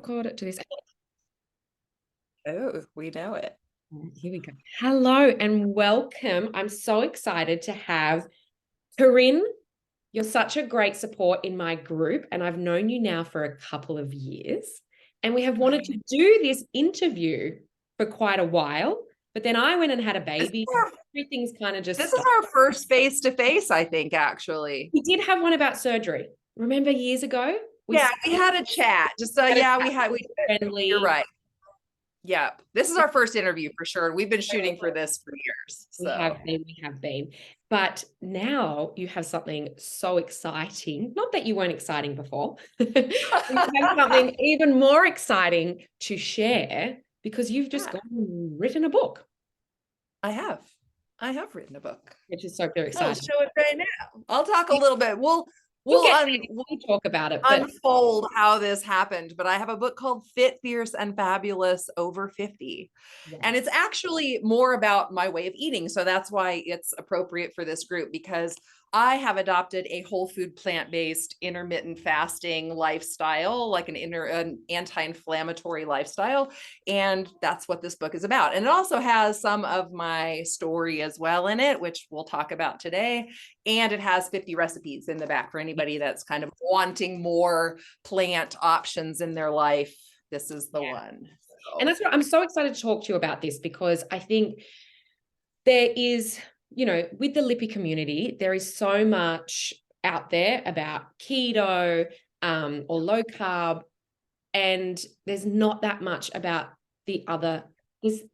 record, do this. Oh, we know it. Here we go. Hello and welcome. I'm so excited to have Karin. You're such a great support in my group, and I've known you now for a couple of years. And we have wanted to do this interview for quite a while, but then I went and had a baby. Everything's kind of just This is our first face-to-face, I think, actually. We did have one about surgery. Remember years ago? We had a chat. Just we friendly. You're right. Yeah, this is our first interview for sure. We've been shooting for this for years. So. We have been. But now you have something so exciting. Not that you weren't exciting before. You have something even more exciting to share because you've just gone and written a book. I have written a book. Which is so very exciting. I'll show it right now. I'll talk a little bit. We'll talk about it. Unfold how this happened. But I have a book called Fit, Fierce, and Fabulous Over 50. Yes. And it's actually more about my way of eating. So that's why it's appropriate for this group, because I have adopted a whole food, plant-based, intermittent fasting lifestyle, like an anti-inflammatory lifestyle. And that's what this book is about. And it also has some of my story as well in it, which we'll talk about today. And it has 50 recipes in the back for anybody that's kind of wanting more plant options in their life. This is the one. So. And that's what I'm so excited to talk to you about this, because I think there is, with the Lippy community, there is so much out there about keto or low carb, and there's not that much about the other.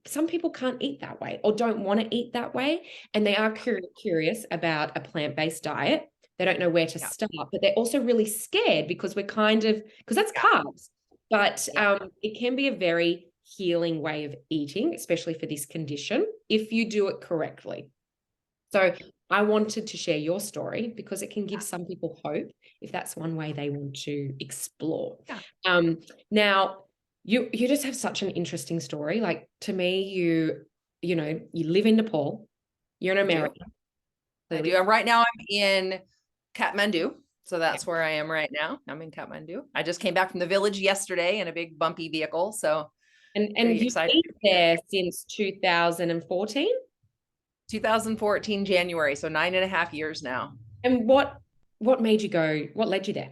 Some people can't eat that way or don't want to eat that way, and they are curious about a plant-based diet. They don't know where to start, but they're also really scared because because that's carbs, but it can be a very healing way of eating, especially for this condition, if you do it correctly. So I wanted to share your story because it can give some people hope if that's one way they want to explore. Now, you just have such an interesting story. Like, to me, you live in Nepal. You're in America. I do. Right now I'm in Kathmandu. So that's where I am right now. I'm in Kathmandu. I just came back from the village yesterday in a big bumpy vehicle. So and you've been there since 2014? 2014 January, so 9.5 years now. And what made you go? What led you there?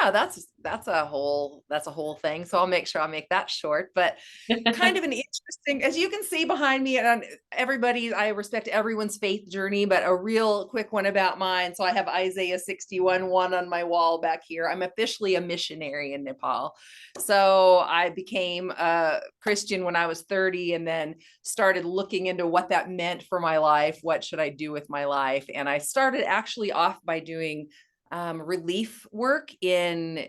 Yeah, that's a whole thing. So I'll make sure I'll make that short, but kind of an interesting, as you can see behind me, and everybody, I respect everyone's faith journey, but a real quick one about mine. So I have Isaiah 61:1 on my wall back here. I'm officially a missionary in Nepal. So I became a Christian when I was 30 and then started looking into what that meant for my life. What should I do with my life? And I started actually off by doing relief work in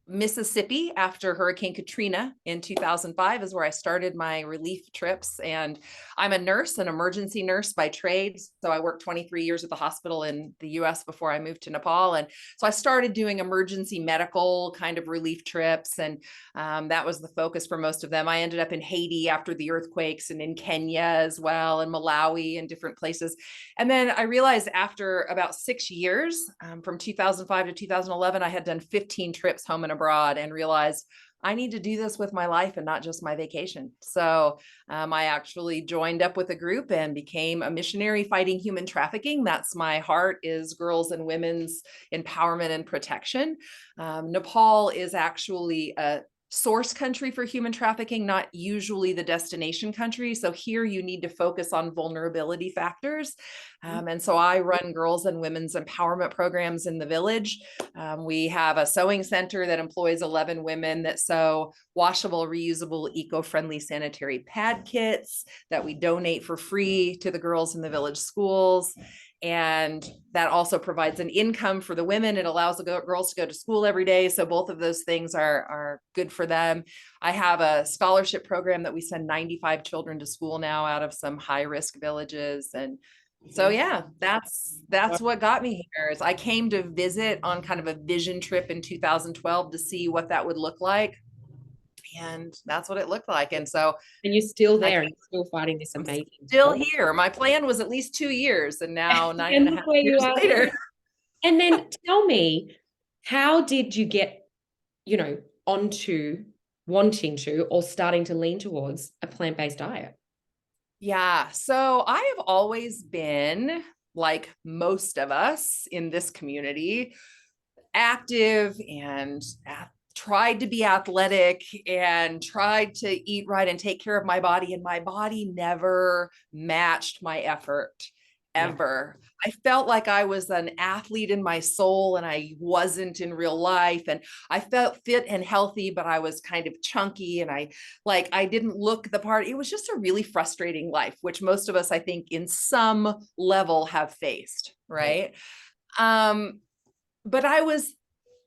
Mississippi after Hurricane Katrina in 2005 is where I started my relief trips. And I'm a nurse, an emergency nurse by trade. So I worked 23 years at the hospital in the US before I moved to Nepal. And so I started doing emergency medical kind of relief trips. And that was the focus for most of them. I ended up in Haiti after the earthquakes and in Kenya as well, and Malawi and different places. And then I realized after about 6 years, from 2005 to 2011, I had done 15 trips home and abroad, and realized I need to do this with my life and not just my vacation. So I actually joined up with a group and became a missionary fighting human trafficking. That's my heart, is girls and women's empowerment and protection. Nepal is actually a source country for human trafficking, not usually the destination country. So here you need to focus on vulnerability factors. And so I run girls and women's empowerment programs in the village. We have a sewing center that employs 11 women that sew washable, reusable, eco-friendly sanitary pad kits that we donate for free to the girls in the village schools. And that also provides an income for the women. It allows the girls to go to school every day. So both of those things are good for them. I have a scholarship program that we send 95 children to school now out of some high-risk villages. And so, yeah, that's what got me here. Is I came to visit on kind of a vision trip in 2012 to see what that would look like. And that's what it looked like. And so, and you're still there and still fighting this amazing. Still here. My plan was at least 2 years, and now 9.5 years later. And then tell me, how did you get, onto wanting to or starting to lean towards a plant-based diet? Yeah. So I have always been, like most of us in this community, active and tried to be athletic and tried to eat right and take care of my body. And my body never matched my effort ever. I felt like I was an athlete in my soul and I wasn't in real life. And I felt fit and healthy, but I was kind of chunky and I didn't look the part. It was just a really frustrating life, which most of us, I think, in some level have faced, right? But I was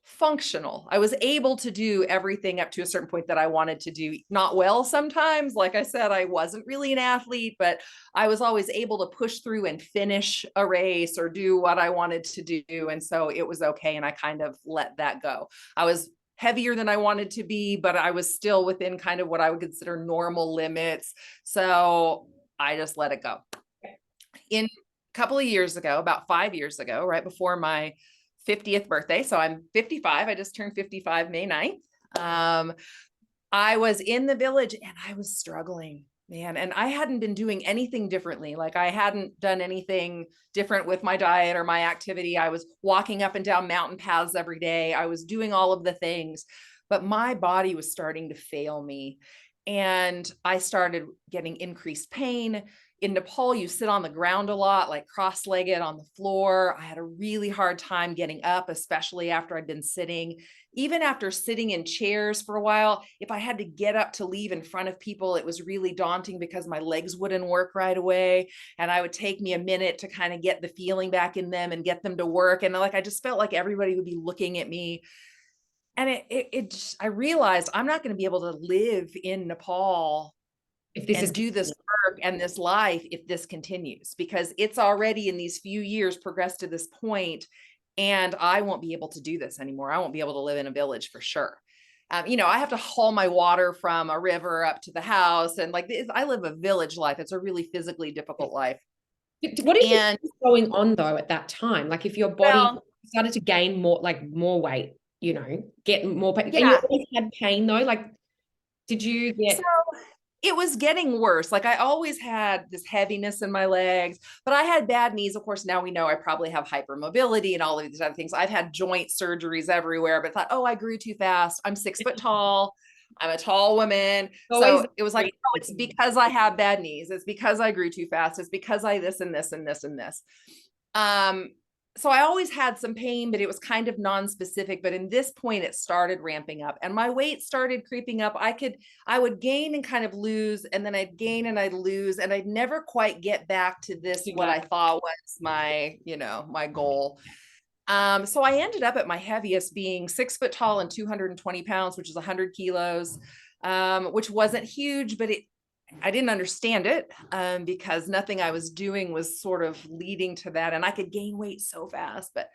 functional. I was able to do everything up to a certain point that I wanted to do. Not well sometimes. Like I said, I wasn't really an athlete, but I was always able to push through and finish a race or do what I wanted to do. And so it was okay. And I kind of let that go. I was heavier than I wanted to be, but I was still within kind of what I would consider normal limits. So I just let it go. In a couple of years ago, about 5 years ago, right before my 50th birthday. So I'm 55. I just turned 55 May 9th. I was in the village and I was struggling, man. And I hadn't been doing anything differently. Like I hadn't done anything different with my diet or my activity. I was walking up and down mountain paths every day. I was doing all of the things, but my body was starting to fail me. And I started getting increased pain. In Nepal, you sit on the ground a lot, like cross-legged on the floor. I had a really hard time getting up, especially after I'd been sitting. Even after sitting in chairs for a while, if I had to get up to leave in front of people, it was really daunting because my legs wouldn't work right away. And I would take me a minute to kind of get the feeling back in them and get them to work. And like, I just felt like everybody would be looking at me. And I realized I'm not going to be able to live in Nepal If this is and do this work and this life if this continues, because it's already in these few years progressed to this point, and I won't be able to do this anymore. I won't be able to live in a village for sure. I have to haul my water from a river up to the house, and like I live a village life. It's a really physically difficult life. what do you And think was going on though at that time? Like if your body started to gain more weight, get more pain, and you always had pain though, like did you get so it was getting worse. Like I always had this heaviness in my legs, but I had bad knees. Of course, now we know I probably have hypermobility and all of these other things. I've had joint surgeries everywhere, but thought, oh, I grew too fast. I'm 6 foot tall. I'm a tall woman. So it was like, oh, it's because I have bad knees. It's because I grew too fast. It's because I this and this and this and this. So I always had some pain, but it was kind of non-specific. But in this point, it started ramping up and my weight started creeping up. I would gain and kind of lose, and then I'd gain and I'd lose, and I'd never quite get back to this, what I thought was my goal. So I ended up at my heaviest being 6 foot tall and 220 pounds, which is 100 kilos, which wasn't huge, but I didn't understand it because nothing I was doing was sort of leading to that. And I could gain weight so fast. But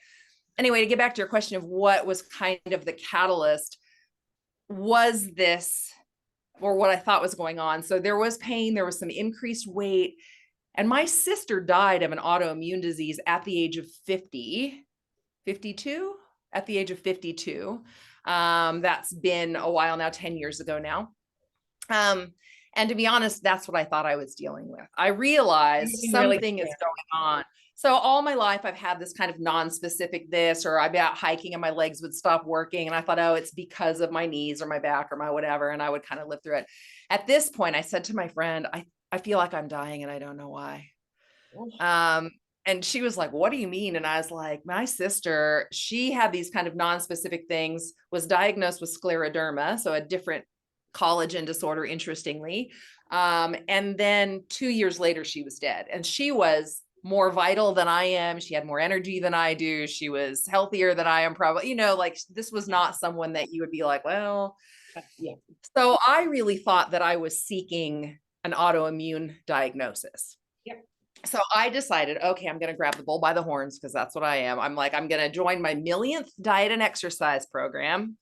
anyway, to get back to your question of what was kind of the catalyst, was this, or what I thought was going on. So there was pain, there was some increased weight. And my sister died of an autoimmune disease at the age of 52, at the age of 52. That's been a while now, 10 years ago now. And to be honest, that's what I thought I was dealing with. I realized something is going on. So all my life, I've had this kind of non-specific this, or I'd be out hiking and my legs would stop working. And I thought, oh, it's because of my knees or my back or my whatever. And I would kind of live through it. At this point, I said to my friend, I feel like I'm dying and I don't know why. And she was like, what do you mean? And I was like, my sister, she had these kind of non-specific things, was diagnosed with scleroderma, so a different collagen disorder, interestingly. And then 2 years later, she was dead. And she was more vital than I am. She had more energy than I do. She was healthier than I am, probably, like this was not someone that you would be like, well, yeah. So I really thought that I was seeking an autoimmune diagnosis. Yep. So I decided, okay, I'm going to grab the bull by the horns, because that's what I am. I'm like, I'm going to join my millionth diet and exercise program,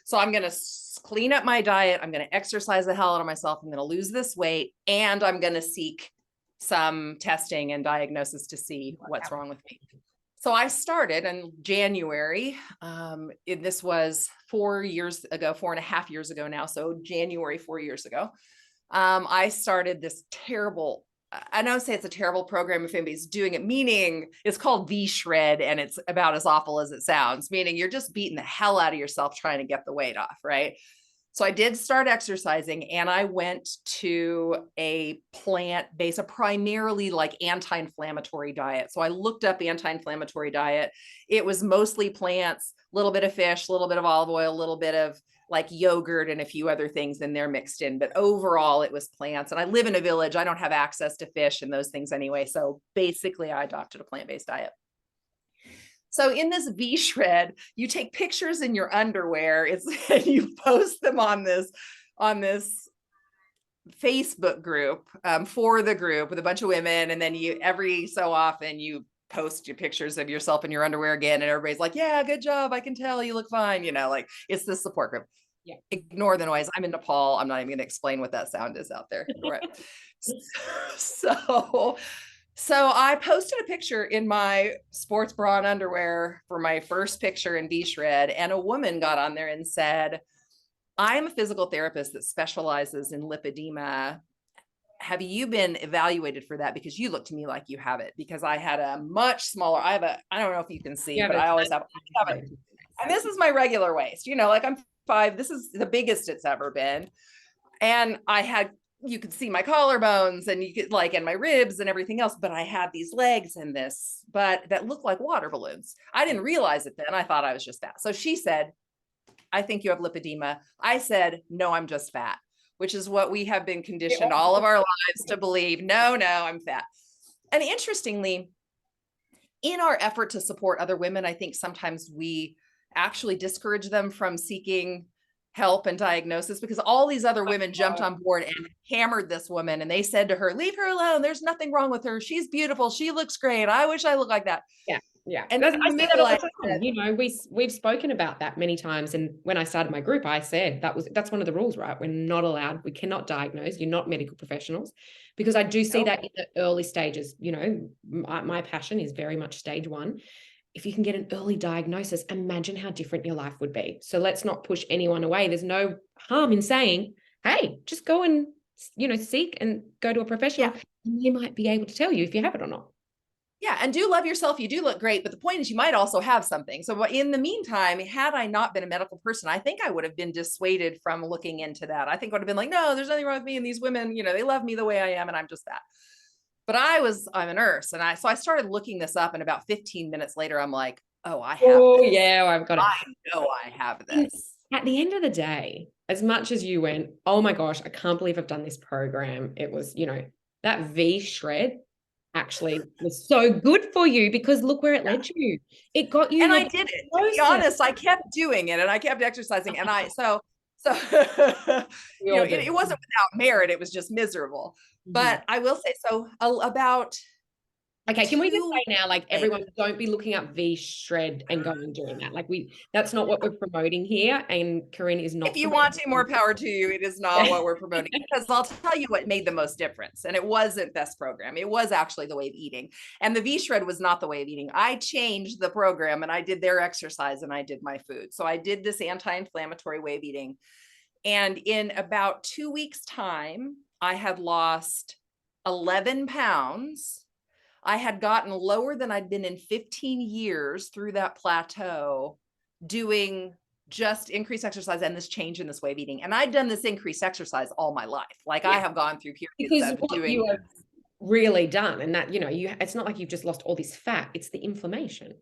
So I'm going to clean up my diet. I'm going to exercise the hell out of myself. I'm going to lose this weight, and I'm going to seek some testing and diagnosis to see what's wrong with me. So I started in January. This was 4 years ago, 4.5 years ago now. So January, 4 years ago. I started this terrible, I don't say it's a terrible program if anybody's doing it, meaning it's called V-Shred and it's about as awful as it sounds, meaning you're just beating the hell out of yourself trying to get the weight off, right? So I did start exercising and I went to a plant-based, a primarily like anti-inflammatory diet. So I looked up anti-inflammatory diet. It was mostly plants, a little bit of fish, a little bit of olive oil, a little bit of like yogurt and a few other things in there mixed in. But overall, it was plants. And I live in a village. I don't have access to fish and those things anyway. So basically, I adopted a plant-based diet. So in this V-Shred, you take pictures in your underwear. And you post them on this Facebook group for the group with a bunch of women. And then you every so often you post your pictures of yourself in your underwear again. And everybody's like, yeah, good job. I can tell you look fine. Like it's the support group. Yeah. Ignore the noise. I'm in Nepal. I'm not even going to explain what that sound is out there. Right. So I posted a picture in my sports bra and underwear for my first picture in V-Shred, and a woman got on there and said, I am a physical therapist that specializes in lipedema. Have you been evaluated for that? Because you look to me like you have it, because I had a much smaller, I don't know if you can see, but I always have it. And this is my regular waist, like I'm 5, this is the biggest it's ever been. And you could see my collarbones and you could and my ribs and everything else, but I had these legs and this, but that looked like water balloons. I didn't realize it then. I thought I was just fat. So she said, I think you have lipedema. I said, no, I'm just fat, which is what we have been conditioned all of our lives to believe. No, I'm fat. And interestingly, in our effort to support other women, I think sometimes we actually discourage them from seeking help and diagnosis, because all these other women jumped on board and hammered this woman. And they said to her, leave her alone. There's nothing wrong with her. She's beautiful. She looks great. I wish I looked like that. Yeah. Yeah. And I say that all the time. We've spoken about that many times. And when I started my group, I said that's one of the rules, right? We're not allowed, we cannot diagnose. You're not medical professionals, because I do see that in the early stages. My passion is very much stage 1. If you can get an early diagnosis, imagine how different your life would be. So let's not push anyone away. There's no harm in saying, hey, just go and, seek and go to a professional. Yeah. And they might be able to tell you if you have it or not. Yeah. And do love yourself. You do look great. But the point is you might also have something. So in the meantime, had I not been a medical person, I think I would have been dissuaded from looking into that. I think I would have been like, no, there's nothing wrong with me. And these women, they love me the way I am. And I'm just that. But I'm a nurse. And I started looking this up, and about 15 minutes later, I'm like, oh, I have this. Yeah, I've got it. I know I have this. At the end of the day, as much as you went, oh my gosh, I can't believe I've done this program. It was, that V-Shred actually was so good for you, because look where it led you. It got you. And I did it. To be honest, I kept doing it and I kept exercising. And so it wasn't without merit. It was just miserable. But I will say, so about. Okay, can we just say now, everyone, don't be looking up V-Shred and going and doing that. That's not what we're promoting here. And Karin is not. If you want to, more power to you. It is not what we're promoting, because I'll tell you what made the most difference. And it wasn't this program. It was actually the way of eating. And the V-Shred was not the way of eating. I changed the program and I did their exercise and I did my food. So I did this anti-inflammatory way of eating. And in about 2 weeks' time, I had lost 11 pounds. I had gotten lower than I'd been in 15 years through that plateau, doing just increased exercise and this change in this way of eating. And I'd done this increased exercise all my life. I have gone through periods of doing. You have really done, and that, it's not like you've just lost all this fat. It's the inflammation.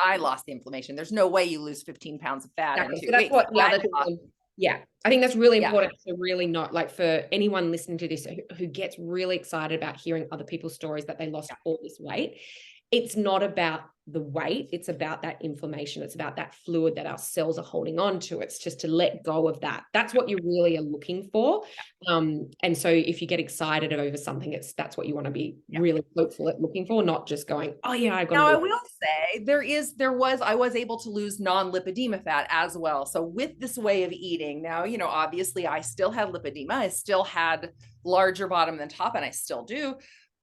I lost the inflammation. There's no way you lose 15 pounds of fat in 2 weeks. That's what the other thing. Yeah, I think that's really important to really not, for anyone listening to this who gets really excited about hearing other people's stories that they lost all this weight. It's not about the weight. It's about that inflammation. It's about that fluid that our cells are holding on to. It's just to let go of that. That's what you really are looking for. And so if you get excited over something, that's what you want to be really hopeful at looking for, not just going, oh yeah, I got. Now I will say I was able to lose non-lipedema fat as well. So with this way of eating now, obviously I still had lipedema. I still had larger bottom than top, and I still do.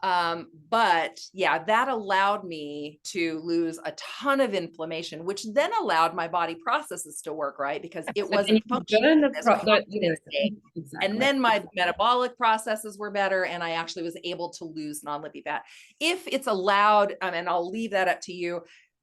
But yeah, that allowed me to lose a ton of inflammation, which then allowed my body processes to work right, because it So then wasn't you functioning burn in this constant state. And exactly. then my metabolic processes were better, and I actually was able to lose non-lippy fat. If it's allowed, and I'll leave that up to you,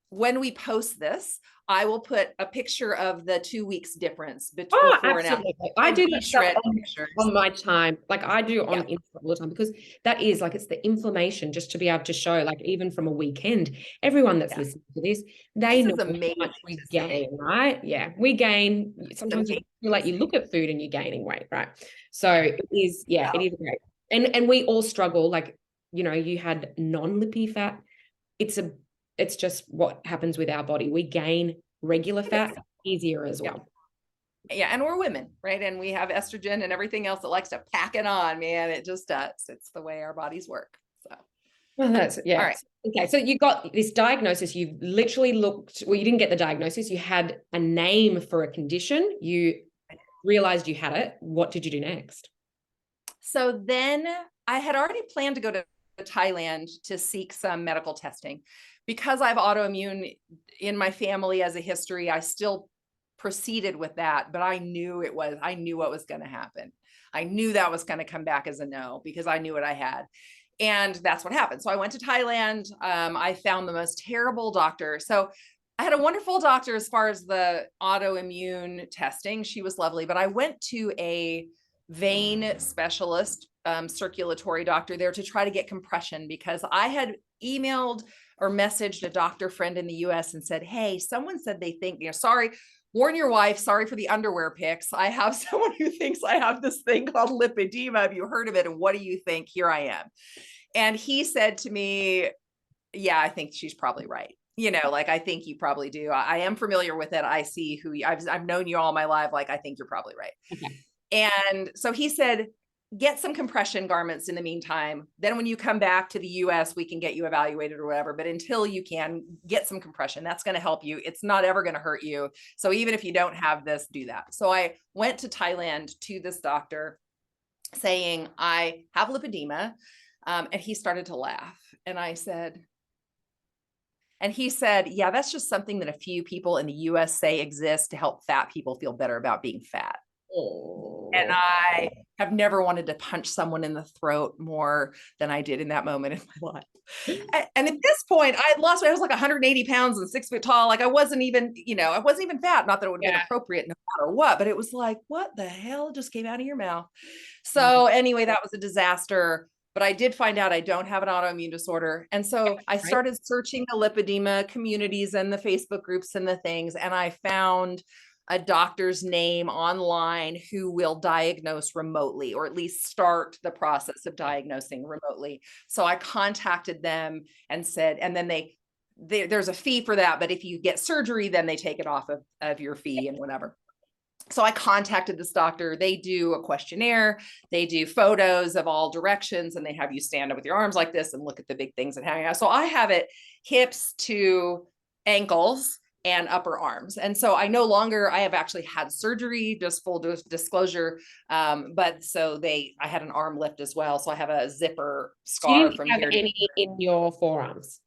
when we post this, I will put a picture of the 2 weeks difference Oh, before and after. absolutely. I do that stuff Shred on, pictures. on my time. Like I do on Yeah. Insta all the time, because that is like, it's the inflammation, just to be able to show, like, even from a weekend, everyone that's Yeah. listening to this, they This know is how amazing much we to see. gain, right? Yeah, we gain. Sometimes you feel like you look at food and you're gaining weight, right? So it is, yeah, it is great. And we all struggle. Like, you know, you had non-lippy fat. It's just what happens with our body. We gain regular fat easier as well. Yeah, and we're women, right? And we have estrogen and everything else that likes to pack it on, man. It just does. It's the way our bodies work. So, Well, that's, yeah. all right. Okay, so you got this diagnosis. You literally looked, well, you didn't get the diagnosis. You had a name for a condition. You realized you had it. What did you do next? So then I had already planned to go to Thailand to seek some medical testing. Because I have autoimmune in my family as a history, I still proceeded with that, but I knew what was going to happen. I knew that was going to come back as a no, because I knew what I had. And that's what happened. So I went to Thailand. I found the most terrible doctor. So I had a wonderful doctor as far as the autoimmune testing. She was lovely, but I went to a vein specialist, circulatory doctor there, to try to get compression, because I had emailed or messaged a doctor friend in the US and said, hey, someone said they think, sorry, warn your wife, sorry for the underwear pics. I have someone who thinks I have this thing called lipedema. Have you heard of it? And what do you think? Here I am. And he said to me, yeah, I think she's probably right. Like, I think you probably do. I am familiar with it. I see who I've known you all my life. Like, I think you're probably right. Okay. And so he said, get some compression garments in the meantime. Then when you come back to the US, we can get you evaluated or whatever. But until you can, get some compression. That's going to help you. It's not ever going to hurt you. So even if you don't have this, do that. So I went to Thailand to this doctor saying, I have lipedema. And he started to laugh. And he said, yeah, that's just something that a few people in the US say exists to help fat people feel better about being fat. Oh. And I have never wanted to punch someone in the throat more than I did in that moment in my life. And at this point, I had lost weight. I was like 180 pounds and 6 foot tall. Like, I wasn't even fat. Not that it would have been appropriate no matter what, but it was like, what the hell just came out of your mouth? So anyway, that was a disaster. But I did find out I don't have an autoimmune disorder. And so I started searching the lipedema communities and the Facebook groups and the things. And I found a doctor's name online who will diagnose remotely, or at least start the process of diagnosing remotely. So I contacted them and said, and then there's a fee for that, but if you get surgery, then they take it off of your fee and whatever. So I contacted this doctor. They do a questionnaire, they do photos of all directions, and they have you stand up with your arms like this and look at the big things and hang out. So I have it hips to ankles and upper arms. And so I have actually had surgery, just full disclosure. But so I had an arm lift as well. So I have a zipper scar from here. You didn't have any in your forearms?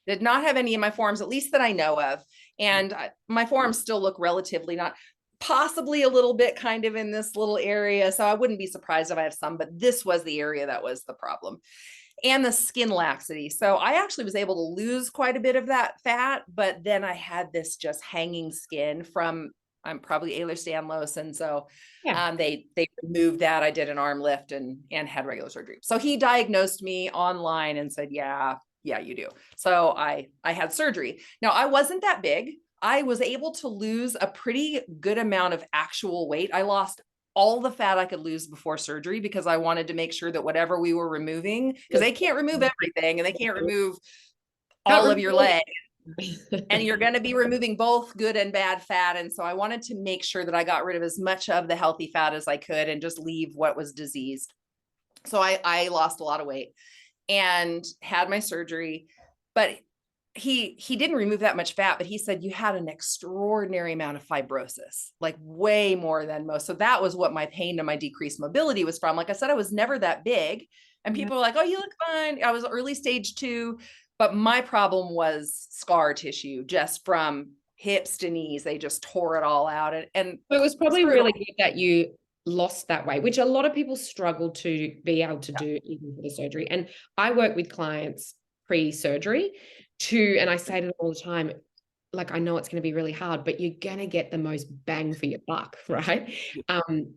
Did not have any in my forearms, at least that I know of. And my forearms still look relatively, not possibly a little bit kind of in this little area. So I wouldn't be surprised if I have some, but this was the area that was the problem. And the skin laxity. So I actually was able to lose quite a bit of that fat, but then I had this just hanging skin from, I'm probably Ehlers-Danlos. And so they removed that. I did an arm lift and had regular surgery. So he diagnosed me online and said, yeah, you do. So I had surgery. Now, I wasn't that big. I was able to lose a pretty good amount of actual weight. I lost all the fat I could lose before surgery, because I wanted to make sure that whatever we were removing, because they can't remove everything and they can't remove all of your leg. And you're going to be removing both good and bad fat. And so I wanted to make sure that I got rid of as much of the healthy fat as I could and just leave what was diseased. So I lost a lot of weight and had my surgery. But he didn't remove that much fat, but he said you had an extraordinary amount of fibrosis, like way more than most. So that was what my pain and my decreased mobility was from. Like I said, I was never that big, and people were like, "Oh, you look fine." I was early stage 2, but my problem was scar tissue just from hips to knees. They just tore it all out, and So it was probably screwed really good that you lost that weight, which a lot of people struggle to be able to Yeah. do even for the surgery. And I work with clients pre-surgery too, and I say to them all the time, like, I know it's going to be really hard, but you're going to get the most bang for your buck, right?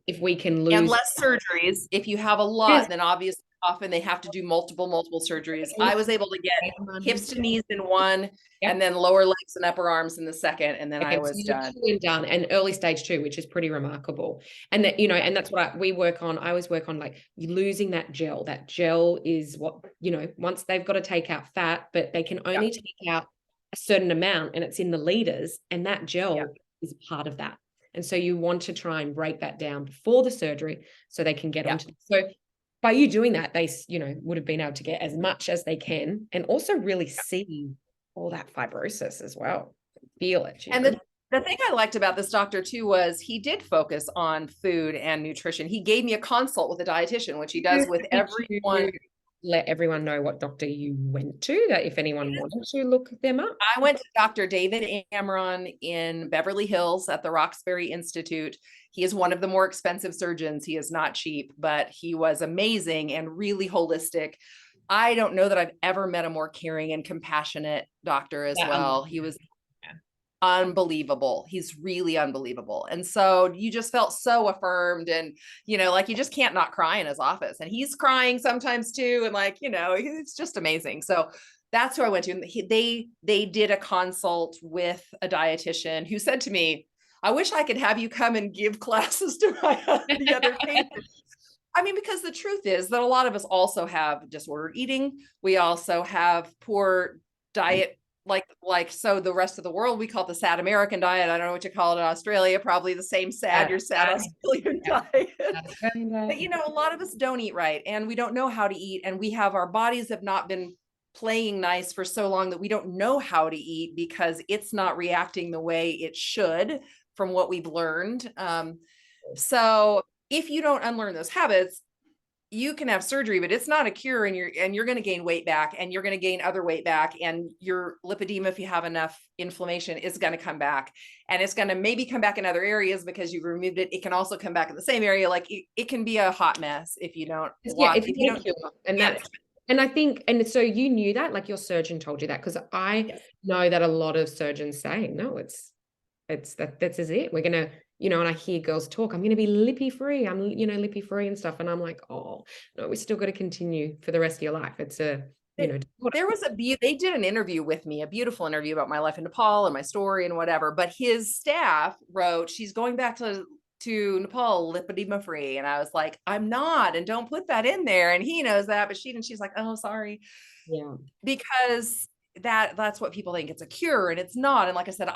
If we can And lose. less surgeries. If you have a Yes. lot, then obviously often they have to do multiple surgeries. I was able to get hips to knees in one, Yep. and then lower legs and upper arms in the second, and then I Okay, was so done. you're done, and early stage 2, which is pretty remarkable. And that, you know, and that's what we work on. I always work on, like, losing that gel. That gel is what, you know, once they've got to take out fat, but they can only take out a certain amount, and it's in the liters, and that gel is part of that. And so you want to try and break that down before the surgery so they can get onto it. So by you doing that, they, you know, would have been able to get as much as they can, and also really see all that fibrosis as well. Feel it. And the thing I liked about this doctor too was he did focus on food and nutrition. He gave me a consult with a dietitian, which he does with everyone. Let everyone know what doctor you went to, that if anyone wanted to look them up. I went to Dr. David Amron in Beverly Hills at the Roxbury Institute. He is one of the more expensive surgeons. He is not cheap, but he was amazing and really holistic. I don't know that I've ever met a more caring and compassionate doctor as well. He was unbelievable. He's really unbelievable. And so you just felt so affirmed, and, you know, like you just can't not cry in his office, and he's crying sometimes too. And, like, you know, it's just amazing. So that's who I went to. And they did a consult with a dietitian who said to me, "I wish I could have you come and give classes to the other patients." I mean, because the truth is that a lot of us also have disordered eating. We also have poor diet, like so the rest of the world, we call it the sad American diet. I don't know what you call it in Australia, probably the same sad, your sad Australian diet. But, you know, a lot of us don't eat right, and we don't know how to eat, and our bodies have not been playing nice for so long that we don't know how to eat because it's not reacting the way it should from what we've learned. So if you don't unlearn those habits, you can have surgery, but it's not a cure, and you're going to gain weight back, and you're going to gain other weight back, and your lipedema, if you have enough inflammation, is going to come back, and it's going to maybe come back in other areas because you've removed it. It can also come back in the same area. Like it can be a hot mess if you don't watch, if you don't cure. And that's, and I think, and so you knew that, like your surgeon told you that, because I know that a lot of surgeons say, no, that's it. We're going to, you know, and I hear girls talk, I'm going to be lippy free. I'm, you know, lippy free and stuff. And I'm like, oh no, we still got to continue for the rest of your life. It's a, you know, there was they did an interview with me, a beautiful interview about my life in Nepal and my story and whatever. But his staff wrote, she's going back to Nepal lipedema free. And I was like, I'm not, and don't put that in there. And he knows that, but she's like, oh, sorry. Yeah. Because that's what people think, it's a cure, and it's not. And like I said,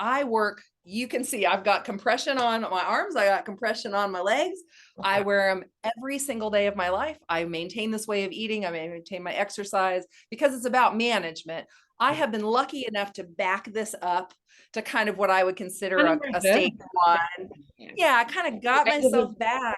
you can see I've got compression on my arms, I got compression on my legs. I wear them every single day of my life. I maintain this way of eating, I maintain my exercise, because it's about management. I have been lucky enough to back this up to kind of what I would consider a stage 1. Yeah, I kind of got myself back.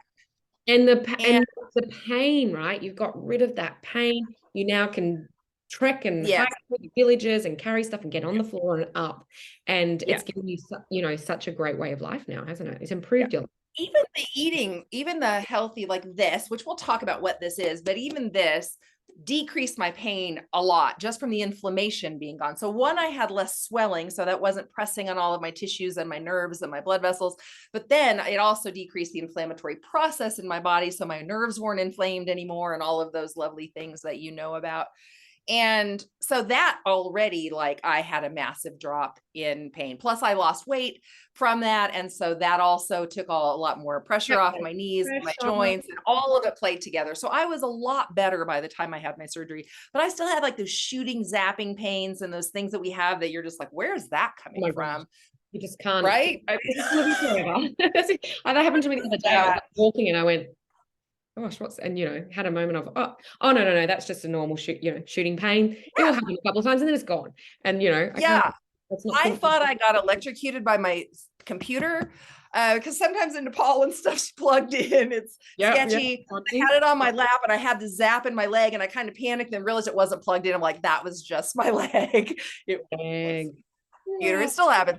And the pain, right? You've got rid of that pain. You now can trek and hike through the villages and carry stuff and get on the floor and up. And it's given you, you know, such a great way of life now, hasn't it? It's improved your life. Even the eating, even the healthy, like this, which we'll talk about what this is, but even this decreased my pain a lot just from the inflammation being gone. So one, I had less swelling, so that wasn't pressing on all of my tissues and my nerves and my blood vessels. But then it also decreased the inflammatory process in my body, so my nerves weren't inflamed anymore, and all of those lovely things that you know about. And so that already, like, I had a massive drop in pain. Plus I lost weight from that. And so that also took a lot more pressure off my knees, my joints, and all of it played together. So I was a lot better by the time I had my surgery, but I still had like those shooting, zapping pains and those things that we have that you're just like, where's that coming from? You just can't. Right? That happened to me the other day. I was walking and I went, gosh, and had a moment of, no, that's just a normal shooting pain. It Yeah. will happen a couple of times and then it's gone. And I thought I got electrocuted by my computer because sometimes in Nepal and stuff's plugged in. It's sketchy. I had it on my lap and I had the zap in my leg and I kind of panicked and realized it wasn't plugged in. I'm like, that was just my leg. It still happens.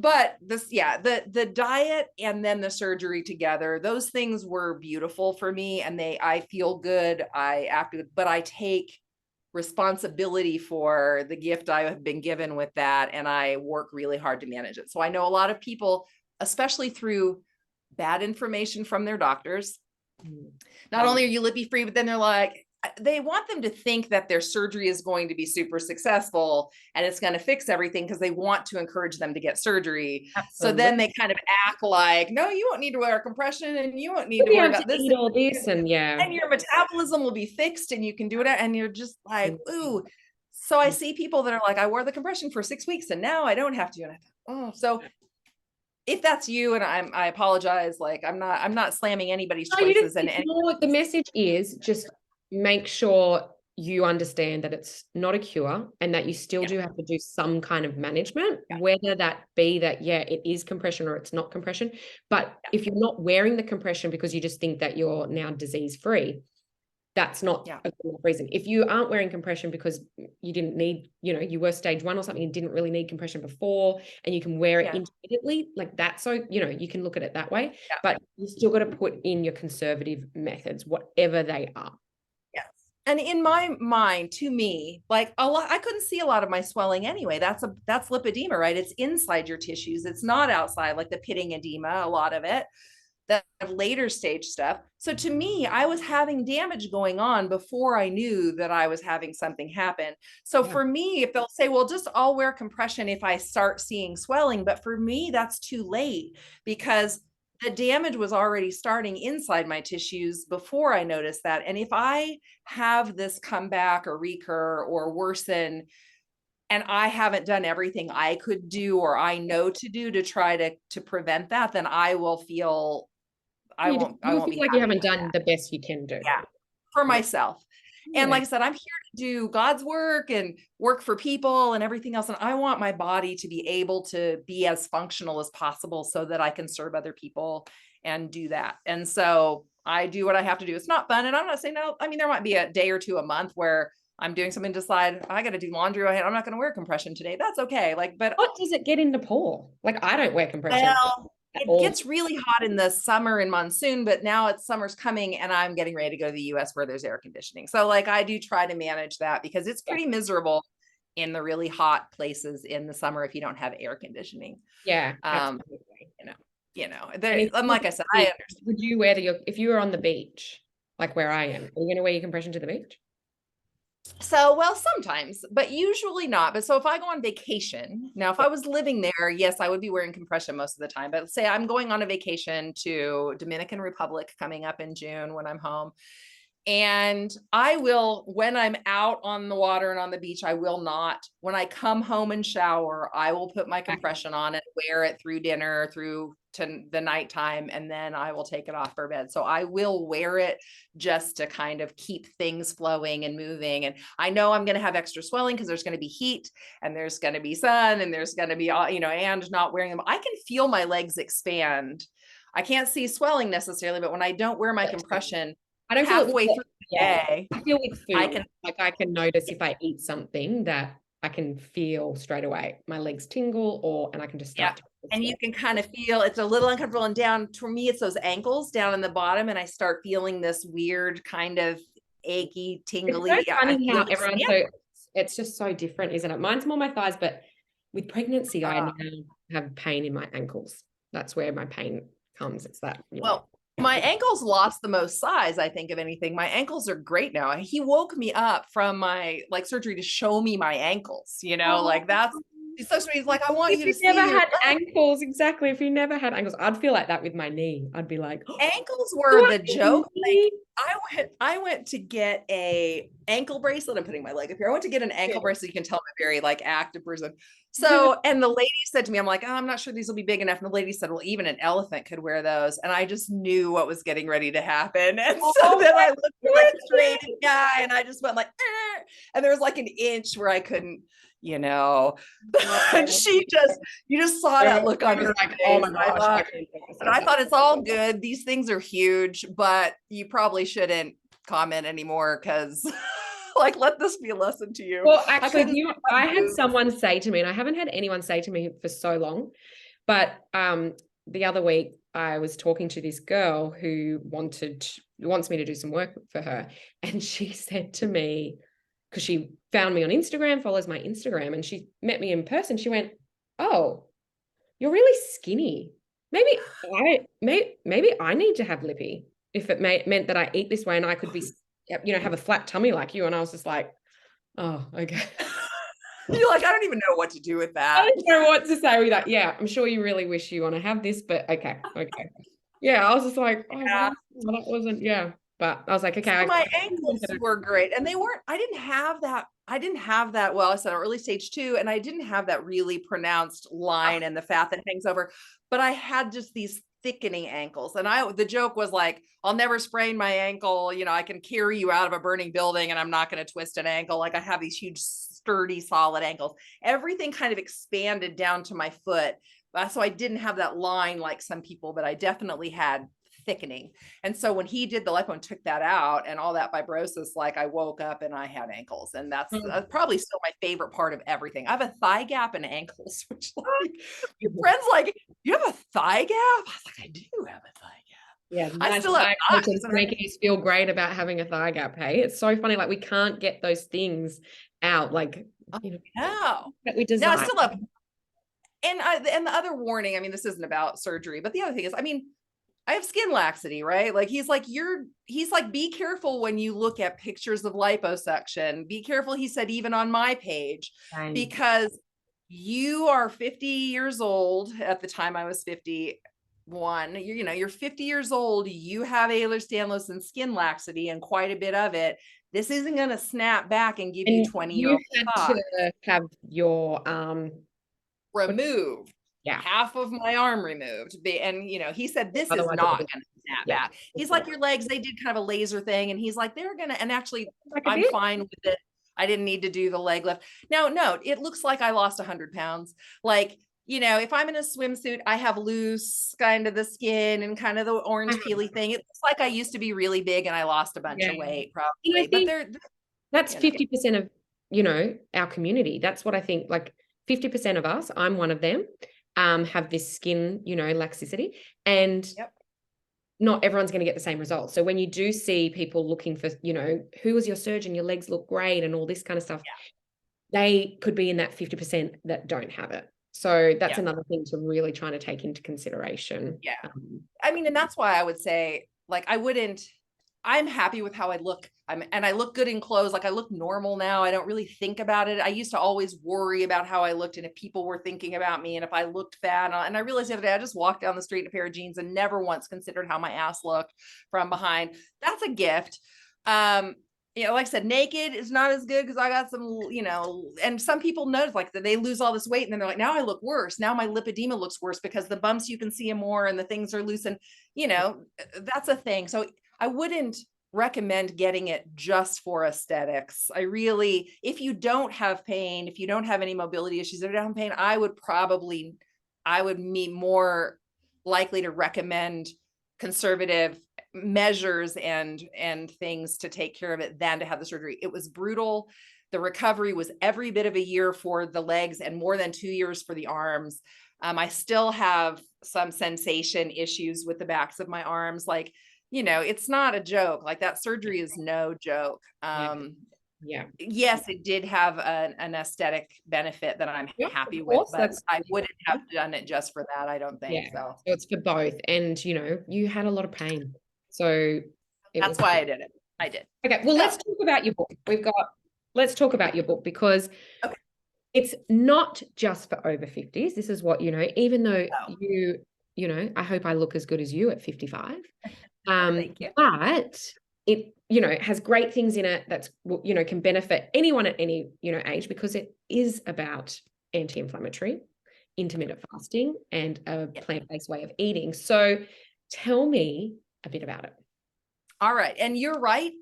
But the diet and then the surgery together, those things were beautiful for me. And I feel good. I act good, but I take responsibility for the gift I have been given with that. And I work really hard to manage it. So I know a lot of people, especially through bad information from their doctors, not only are you Lippy free, but then they're like, they want them to think that their surgery is going to be super successful and it's going to fix everything because they want to encourage them to get surgery. Absolutely. So then they kind of act like, no, you won't need to wear compression and you won't need to worry about this. Eat all this and your metabolism will be fixed and you can do it. And you're just like, ooh. So I see people that are like, I wore the compression for 6 weeks and now I don't have to. And I thought, so if that's you, and I apologize, like I'm not slamming anybody's choices. The message is just make sure you understand that it's not a cure and that you still do have to do some kind of management, whether that be that, it is compression or it's not compression. But if you're not wearing the compression because you just think that you're now disease-free, that's not a good reason. If you aren't wearing compression because you didn't need, you were stage 1 or something and didn't really need compression before, and you can wear it intermittently, like that. So, you can look at it that way, but you still got to put in your conservative methods, whatever they are. And in my mind, to me, like I couldn't see a lot of my swelling anyway. That's lipedema, right? It's inside your tissues. It's not outside, like the pitting edema, a lot of it, that later stage stuff. So to me, I was having damage going on before I knew that I was having something happen. So for me, if they'll say, well, I'll wear compression if I start seeing swelling. But for me, that's too late because the damage was already starting inside my tissues before I noticed that. And if I have this come back or recur or worsen, and I haven't done everything I could do or I know to do to try to prevent that, then I will feel I won't be like you haven't done the best you can do. For myself. And like I said, I'm here to do God's work and work for people and everything else. And I want my body to be able to be as functional as possible so that I can serve other people and do that. And so I do what I have to do. It's not fun. And I'm not saying no. I mean, there might be a day or two a month where I'm doing something to decide I got to do laundry. I'm not going to wear compression today. That's okay. But what does it get in Nepal? Like, I don't wear compression. Well, it gets really hot in the summer and monsoon, but now summer's coming and I'm getting ready to go to the US where there's air conditioning. So I do try to manage that because it's pretty miserable in the really hot places in the summer if you don't have air conditioning. Yeah. Like I said, I understand. Would you wear if you were on the beach, like where I am, are you going to wear your compression to the beach? So, well, sometimes, but usually not. But so if I go on vacation, now, if I was living there, yes, I would be wearing compression most of the time. But say I'm going on a vacation to Dominican Republic coming up in June when I'm home. And I will, when I'm out on the water and on the beach, I will not, when I come home and shower, I will put my compression on and wear it through dinner, through to the nighttime, and then I will take it off for bed. So I will wear it just to kind of keep things flowing and moving. And I know I'm going to have extra swelling because there's going to be heat and there's going to be sun and there's going to be, and not wearing them. I can feel my legs expand. I can't see swelling necessarily, but when I don't wear my compression, I don't halfway feel through the day. I feel with food. I can notice if I eat something that I can feel straight away. My legs tingle, and I can just start. And you can kind of feel it's a little uncomfortable. And down for me, it's those ankles down in the bottom, and I start feeling this weird kind of achy, tingly. It's so funny how everyone's it's just so different, isn't it? Mine's more my thighs, but with pregnancy, I now have pain in my ankles. That's where my pain comes. It's that. Well, my ankles lost the most size, I think, of anything. My ankles are great now. He woke me up from my surgery to show me my ankles, that's, he's like, I want you to see. If you never had ankles, exactly. If you never had ankles, I'd feel like that with my knee. I'd be like, ankles were the joke. I went to get a ankle bracelet. I'm putting my leg up here. I went to get an ankle bracelet. You can tell I'm a very like active person. So, and the lady said to me, I'm like, oh, I'm not sure these will be big enough. And the lady said, well, even an elephant could wear those. And I just knew what was getting ready to happen. And so then I looked at like a straight guy and I just went like, and there was like an inch where I couldn't, you know, and you just saw that look on her like, face. oh my gosh. And I thought it's all good. These things are huge, but you probably shouldn't comment anymore because like, let this be a lesson to you. Well, actually, I had someone say to me, and I haven't had anyone say to me for so long, but the other week I was talking to this girl who wants me to do some work for her. And she said to me, because she found me on Instagram, follows my Instagram, and she met me in person. She went, oh, you're really skinny. Maybe I need to have Lippy if it meant that I eat this way and I could be, have a flat tummy like you. And I was just like, oh, okay. You're like, I don't even know what to do with that. I don't know what to say with that. Yeah, I'm sure you really wish you want to have this, but okay. Yeah, I was just like, oh, yeah. Well, that wasn't, yeah. But I was like, okay. So my ankles were great. And I didn't have that. Well, I said early stage 2, and I didn't have that really pronounced line and the fat that hangs over, but I had just these thickening ankles. And the joke was like, I'll never sprain my ankle. I can carry you out of a burning building and I'm not going to twist an ankle. Like I have these huge, sturdy, solid ankles. Everything kind of expanded down to my foot. So I didn't have that line like some people, but I definitely had thickening. And so when he did the lipo and took that out and all that fibrosis, like I woke up and I had ankles, and that's probably still my favorite part of everything. I have a thigh gap and ankles, which like your friends like, you have a thigh gap? I was like, I do have a thigh gap. Yeah, I still have thighs. Making us feel great about having a thigh gap. Hey, it's so funny. Like we can't get those things out. Like that we desire. Now I still have. And the other warning, I mean, this isn't about surgery, but the other thing is, I mean, I have skin laxity, right? Like he's like, be careful when you look at pictures of liposuction. Be careful, he said, even on my page, because you are 50 years old. At the time I was 51. You're 50 years old. You have Ehlers-Danlos and skin laxity and quite a bit of it. This isn't going to snap back and give you 20-year-old. You had to have your removed. Yeah, half of my arm removed. And he said this is not going to snap back. He's like, your legs, they did kind of a laser thing, and he's like, they're gonna, and actually I'm fine with it. I didn't need to do the leg lift. Now, no, it looks like I lost 100 pounds. Like, if I'm in a swimsuit, I have loose kind of the skin and kind of the orange peely thing. It looks like I used to be really big and I lost a bunch of weight probably. But that's 50% of our community. That's what I think. Like 50% of us, I'm one of them, have this skin, laxicity, and not everyone's going to get the same results. So when you do see people looking for, who was your surgeon, your legs look great and all this kind of stuff, they could be in that 50% that don't have it. So that's another thing to really trying to take into consideration. Yeah. I mean, and that's why I would say, like, I'm happy with how I look. And I look good in clothes. Like I look normal now. I don't really think about it. I used to always worry about how I looked and if people were thinking about me and if I looked fat. And I realized the other day, I just walked down the street in a pair of jeans and never once considered how my ass looked from behind. That's a gift. Like I said, naked is not as good because I got some, and some people notice like that they lose all this weight and then they're like, now I look worse. Now my lipedema looks worse because the bumps, you can see them more and the things are loose. And, that's a thing. So I wouldn't recommend getting it just for aesthetics. If you don't have pain, if you don't have any mobility issues or don't have pain, I would be more likely to recommend conservative measures and things to take care of it than to have the surgery. It was brutal. The recovery was every bit of a year for the legs and more than 2 years for the arms. I still have some sensation issues with the backs of my arms. Like, it's not a joke. Like that surgery is no joke. Yes, it did have an aesthetic benefit that I'm happy with, but I wouldn't have done it just for that. I don't think so. So it's for both. And, you had a lot of pain. So that's why I did it. I did. Okay. Well, let's talk about your book. Let's talk about your book because it's not just for over 50s. This is what, even though I hope I look as good as you at 55. Thank you. But it, you know, has great things in it that's, you know, can benefit anyone at any, you know, age, because it is about anti-inflammatory, intermittent fasting, and a plant-based way of eating. So tell me a bit about it. All right. And you're right,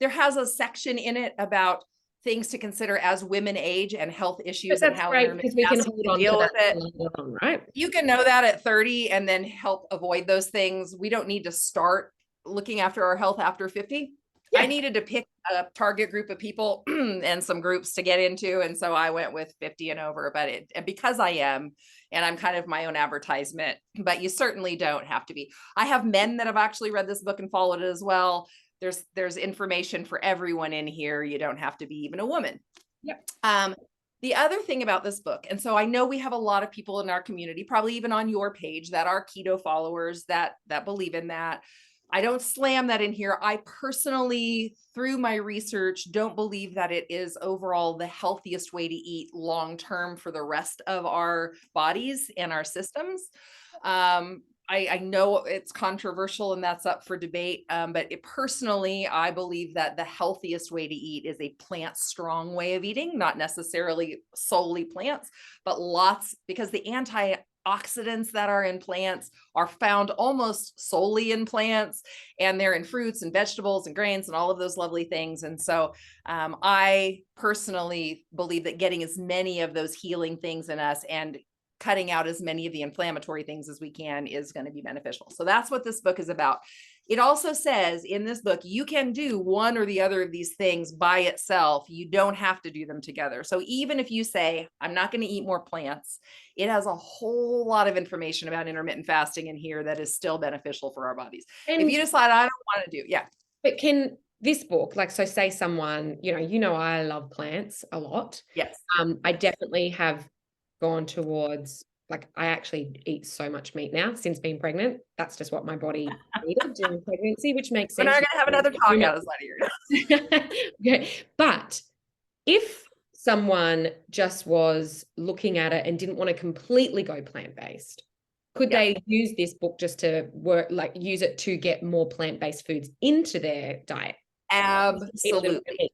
there has a section in it about things to consider as women age and health issues But and that's how great, because we can hold on deal to with that it. later on, right? You can know that at 30 and then help avoid those things. We don't need to start looking after our health after 50. Yeah. I needed to pick a target group of people and some groups to get into. And so I went with 50 and over, and because I am, and I'm kind of my own advertisement, but you certainly don't have to be. I have men that have actually read this book and followed it as well. There's information for everyone in here. You don't have to be even a woman. Yeah. The other thing about this book, and so I know we have a lot of people in our community, probably even on your page, that are keto followers that believe in that. I don't slam that in here. I personally, through my research, don't believe that it is overall the healthiest way to eat long-term for the rest of our bodies and our systems. I know it's controversial and that's up for debate, but personally, I believe that the healthiest way to eat is a plant-strong way of eating, not necessarily solely plants, but because the antioxidants that are in plants are found almost solely in plants, and they're in fruits and vegetables and grains and all of those lovely things. And so I personally believe that getting as many of those healing things in us and cutting out as many of the inflammatory things as we can is going to be beneficial. So that's what this book is about. It also says in this book, you can do one or the other of these things by itself. You don't have to do them together. So even if you say, I'm not going to eat more plants, it has a whole lot of information about intermittent fasting in here that is still beneficial for our bodies. And if you decide, I don't want to do, But can this book, like, so say someone, I love plants a lot. Yes. I definitely have gone towards, like, I actually eat so much meat now since being pregnant. That's just what my body needed during pregnancy, which makes sense. We're not going to have another talk outside of here. Okay. But if someone just was looking at it and didn't want to completely go plant-based, could they use this book just to use it to get more plant-based foods into their diet? Absolutely.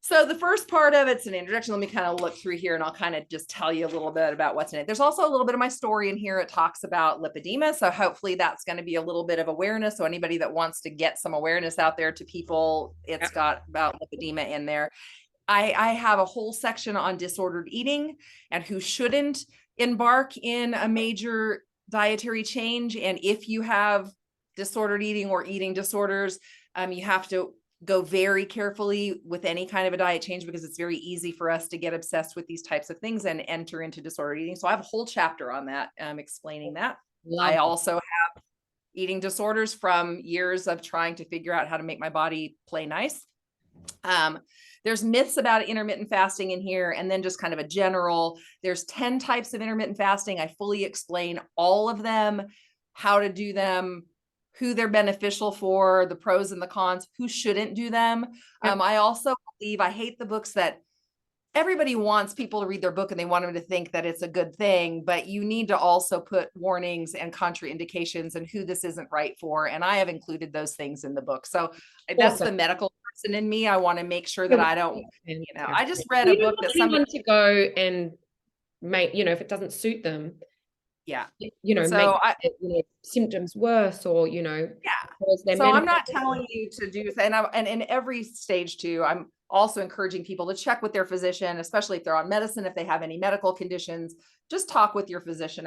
So the first part of it's an introduction. Let me kind of look through here and I'll kind of just tell you a little bit about what's in it. There's also a little bit of my story in here. It talks about lipedema. So hopefully that's going to be a little bit of awareness. So anybody that wants to get some awareness out there to people, it's got about lipedema in there. I have a whole section on disordered eating and who shouldn't embark in a major dietary change. And if you have disordered eating or eating disorders, you have to go very carefully with any kind of a diet change, because it's very easy for us to get obsessed with these types of things and enter into disordered eating. So I have a whole chapter on that, explaining that. I also have eating disorders from years of trying to figure out how to make my body play nice. There's myths about intermittent fasting in here, and then just kind of a general, there's 10 types of intermittent fasting. I fully explain all of them, how to do them, who they're beneficial for, the pros and the cons, who shouldn't do them. I also believe, I hate the books that everybody wants people to read their book and they want them to think that it's a good thing, but you need to also put warnings and contraindications and who this isn't right for. And I have included those things in the book. So that's the medical person in me. I want to make sure that I don't, I just read a book that someone to go and make, if it doesn't suit them. So make symptoms worse, or so I'm not telling you to do, and in every stage too, I'm also encouraging people to check with their physician, especially if they're on medicine, if they have any medical conditions. Just talk with your physician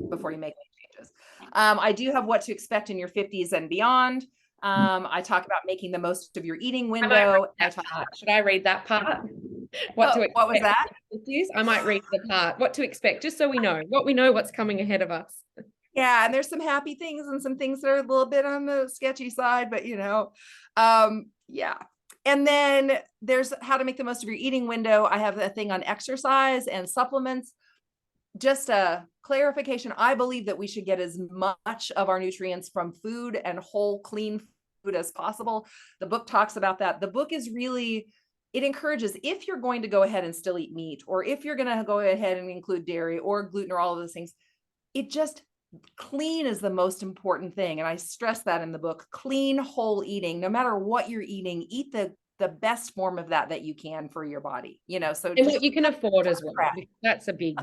before you make any changes. I do have what to expect in your 50s and beyond. I talk about making the most of your eating window. Should I read that part? What was that? I might read the part, what to expect, just so we know what's coming ahead of us. Yeah. And there's some happy things and some things that are a little bit on the sketchy side, but And then there's how to make the most of your eating window. I have a thing on exercise and supplements. Just a clarification. I believe that we should get as much of our nutrients from food and whole, clean food as possible. The book talks about that. The book is really, it encourages, if you're going to go ahead and still eat meat, or if you're going to go ahead and include dairy or gluten or all of those things, it just clean is the most important thing. And I stress that in the book, clean, whole eating, no matter what you're eating, eat the best form of that you can for your body, so And just what you can afford as well, crap. because that's a big,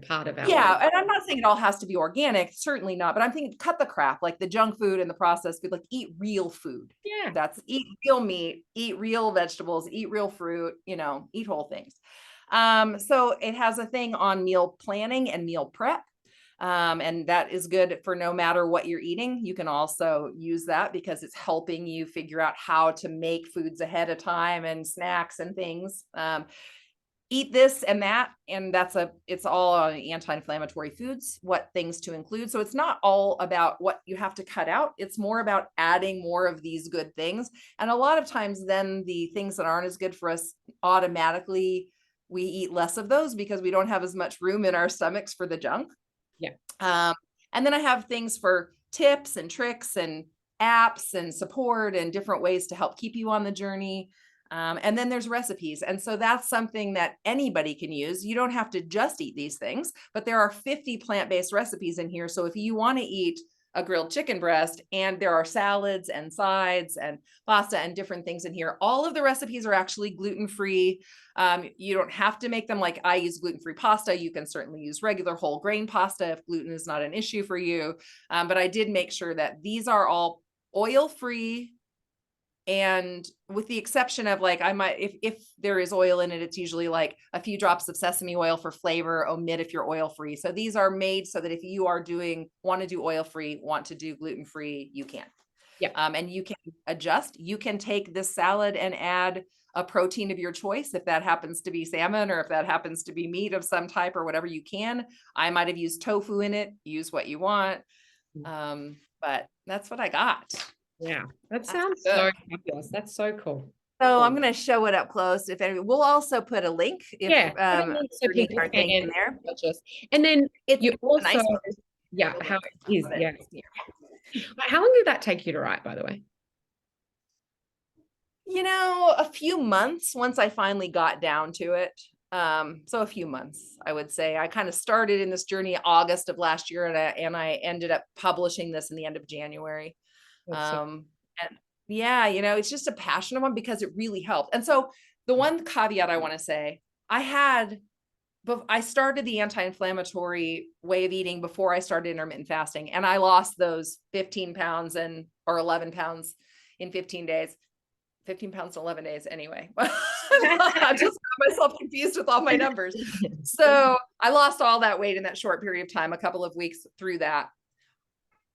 part of our Yeah, weight. and I'm not saying it all has to be organic, certainly not, but I'm thinking cut the crap, like the junk food and the processed food, like eat real food. Yeah. That's eat real meat, eat real vegetables, eat real fruit, eat whole things. So it has a thing on meal planning and meal prep. And that is good for no matter what you're eating. You can also use that because it's helping you figure out how to make foods ahead of time and snacks and things. Eat this and that, and it's all on anti-inflammatory foods, what things to include. So it's not all about what you have to cut out. It's more about adding more of these good things. And a lot of times then the things that aren't as good for us, automatically we eat less of those because we don't have as much room in our stomachs for the junk. Yeah. And then I have things for tips and tricks and apps and support and different ways to help keep you on the journey. And then there's recipes. And so that's something that anybody can use. You don't have to just eat these things, but there are 50 plant-based recipes in here. So if you want to eat a grilled chicken breast, and there are salads and sides and pasta and different things in here, all of the recipes are actually gluten-free. You don't have to make them like I use gluten-free pasta. You can certainly use regular whole grain pasta if gluten is not an issue for you. But I did make sure that these are all oil-free. And with the exception of like, I might, if there is oil in it, it's usually like a few drops of sesame oil for flavor, omit if you're oil free. So these are made so that if you are want to do oil free, want to do gluten free, you can. Yeah. And you can adjust. You can take this salad and add a protein of your choice. If that happens to be salmon, or if that happens to be meat of some type, or whatever you can. I might've used tofu in it, use what you want. But that's what I got. Yeah, that That's sounds good. so fabulous. That's so cool. So I'm going to show it up close. If any, we'll also put a link if Yeah, put a link so underneath people our thing in can there. purchase. And then It's you a also, nice one. yeah, how it is, But yeah. How long did that take you to write, by the way? a few months once I finally got down to it. So a few months, I would say. I kind of started in this journey August of last year, and I ended up publishing this in the end of January. And yeah, it's just a passion of mine because it really helped. And so the one caveat I want to say, but I started the anti-inflammatory way of eating before I started intermittent fasting, and I lost those 15 pounds or 11 pounds in 15 days. 15 pounds in 11 days anyway. I just got myself confused with all my numbers. So I lost all that weight in that short period of time, a couple of weeks through that.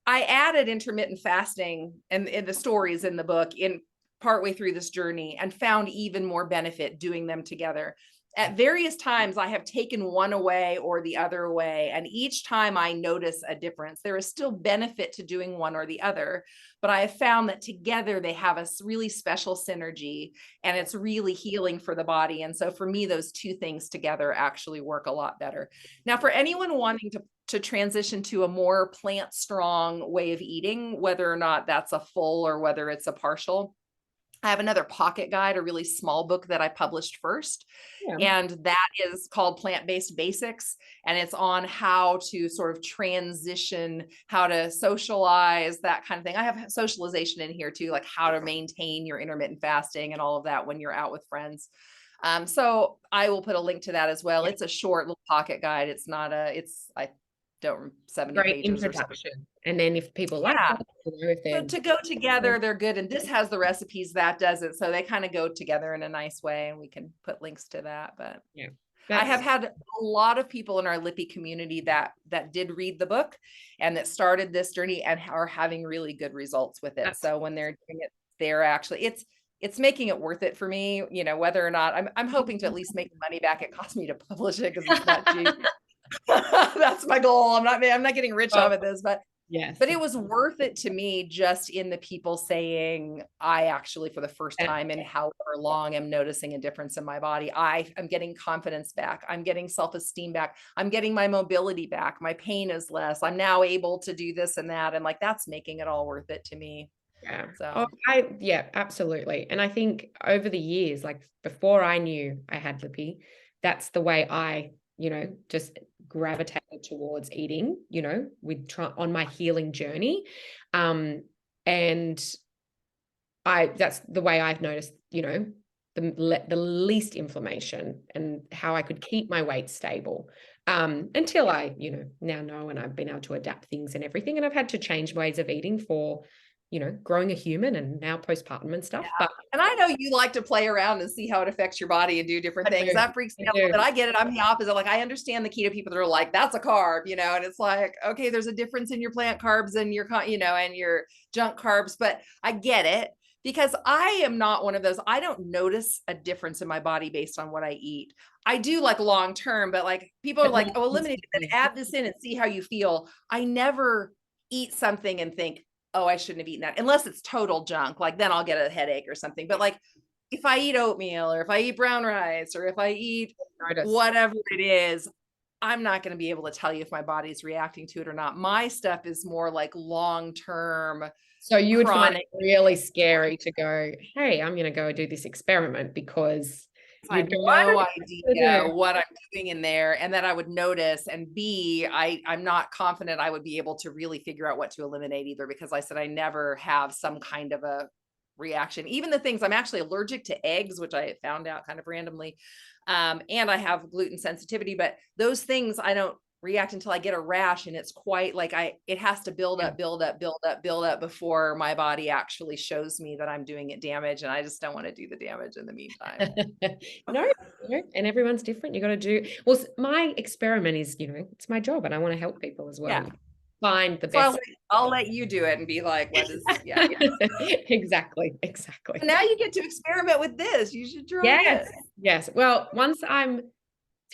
I added intermittent fasting and in the stories in the book in partway through this journey, and found even more benefit doing them together. At various times, I have taken one away or the other away, and each time I notice a difference. There is still benefit to doing one or the other, but I have found that together they have a really special synergy, and it's really healing for the body. And so for me, those two things together actually work a lot better. Now, for anyone wanting to transition to a more plant strong way of eating, whether or not that's a full or whether it's a partial, I have another pocket guide, a really small book that I published first. Yeah. And that is called Plant-Based Basics. And it's on how to sort of transition, how to socialize, that kind of thing. I have socialization in here too, like how to maintain your intermittent fasting and all of that when you're out with friends. So I will put a link to that as well. Yeah. It's a short little pocket guide. It's not I don't 70 Great pages introduction. or something. And then if people like Yeah. that, if they're So to go together, they're good. And this has the recipes, that doesn't. So they kind of go together in a nice way, and we can put links to that. But yeah, I have had a lot of people in our Lippy community that did read the book and that started this journey and are having really good results with it. So when they're doing it, they're actually, it's making it worth it for me, whether or not I'm hoping to at least make the money back it cost me to publish it, because it's not cheap. That's my goal. I'm not getting rich off of this, but yes, but it was worth it to me, just in the people saying, I actually, for the first time in however long, am noticing a difference in my body. I am getting confidence back. I'm getting self-esteem back. I'm getting my mobility back. My pain is less. I'm now able to do this and that. And like, that's making it all worth it to me. yeah. So Yeah, absolutely. And I think over the years, like before I knew I had Lippy, that's the way I, just gravitated towards eating, you know, on my healing journey. And that's the way I've noticed, you know, the least inflammation and how I could keep my weight stable, until I, you now know, and I've been able to adapt things and everything. And I've had to change ways of eating for, growing a human and now postpartum and stuff. Yeah. And I know you like to play around and see how it affects your body and do different things. That freaks me out, but I get it. I'm the opposite. Like, I understand the keto people that are like, that's a carb, and it's like, okay, there's a difference in your plant carbs and your, and your junk carbs, but I get it. Because I am not one of those. I don't notice a difference in my body based on what I eat. I do, like, long term, but like people are like, oh, eliminate it and add this in and see how you feel. I never eat something and think, oh, I shouldn't have eaten that, unless it's total junk. Like, then I'll get a headache or something. But like, if I eat oatmeal, or if I eat brown rice, or if I eat whatever it is, I'm not going to be able to tell you if my body's reacting to it or not. My stuff is more like long-term. So you would find it really scary to go, hey, I'm going to go do this experiment, because I have no idea what I'm doing in there, and that I would notice. And B, I'm not confident I would be able to really figure out what to eliminate either, because I said I never have some kind of a reaction. Even the things, I'm actually allergic to eggs, which I found out kind of randomly. And I have gluten sensitivity, but those things I don't react until I get a rash, and it's quite like it has to build up before my body actually shows me that I'm doing it damage. And I just don't want to do the damage in the meantime. No, and everyone's different. You got to do, well, my experiment is, it's my job, and I want to help people as well. Yeah. Find the best. I'll let you do it and be like, what is, yeah. Exactly. And now you get to experiment with this. You should try it. Yes. Well, once I'm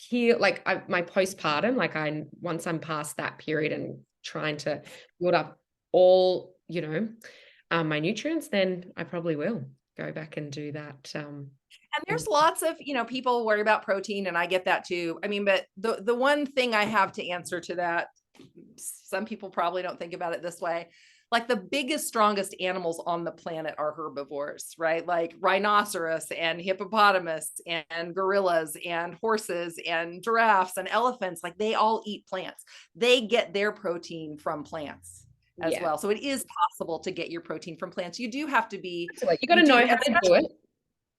here, like my postpartum, like once I'm past that period and trying to build up all, my nutrients, then I probably will go back and do that. And there's lots of, people worry about protein, and I get that too. I mean, but the one thing I have to answer to that, some people probably don't think about it this way. Like, the biggest, strongest animals on the planet are herbivores, right? Like rhinoceros and hippopotamus and gorillas and horses and giraffes and elephants. Like, they all eat plants. They get their protein from plants as well. So it is possible to get your protein from plants. You do have to be, you got to know how to do it.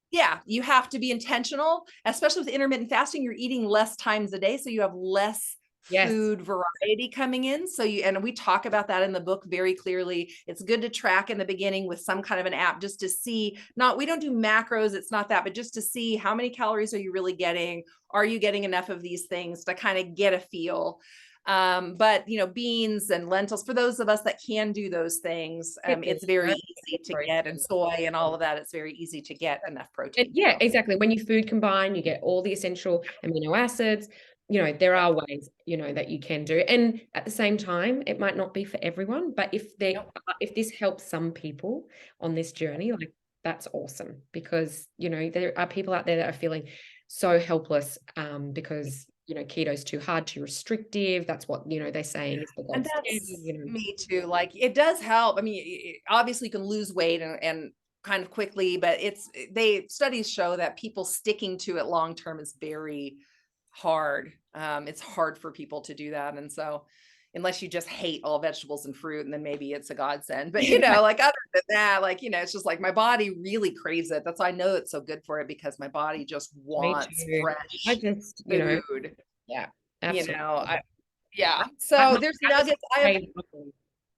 Yeah, you have to be intentional, especially with intermittent fasting. You're eating less times a day, so you have less food variety coming in. So and we talk about that in the book very clearly. It's good to track in the beginning with some kind of an app, just to see, we don't do macros, it's not that, but just to see how many calories are you really getting? Are you getting enough of these things to kind of get a feel? But beans and lentils, for those of us that can do those things, it's very easy to get, and soy and all of that, it's very easy to get enough protein. Exactly. When you food combine, you get all the essential amino acids. There are ways, that you can do. And at the same time, it might not be for everyone, but if this helps some people on this journey, like, that's awesome, because, there are people out there that are feeling so helpless, because, keto's too hard, too restrictive. That's what, they're saying. And that's me too. Like, it does help. I mean, obviously you can lose weight and kind of quickly, but studies show that people sticking to it long-term is very hard. It's hard for people to do that. And so, unless you just hate all vegetables and fruit, and then maybe it's a godsend, but like, other than that, like, it's just like my body really craves it. That's why I know it's so good for it, because my body just wants fresh food. Yeah, absolutely. So there's nuggets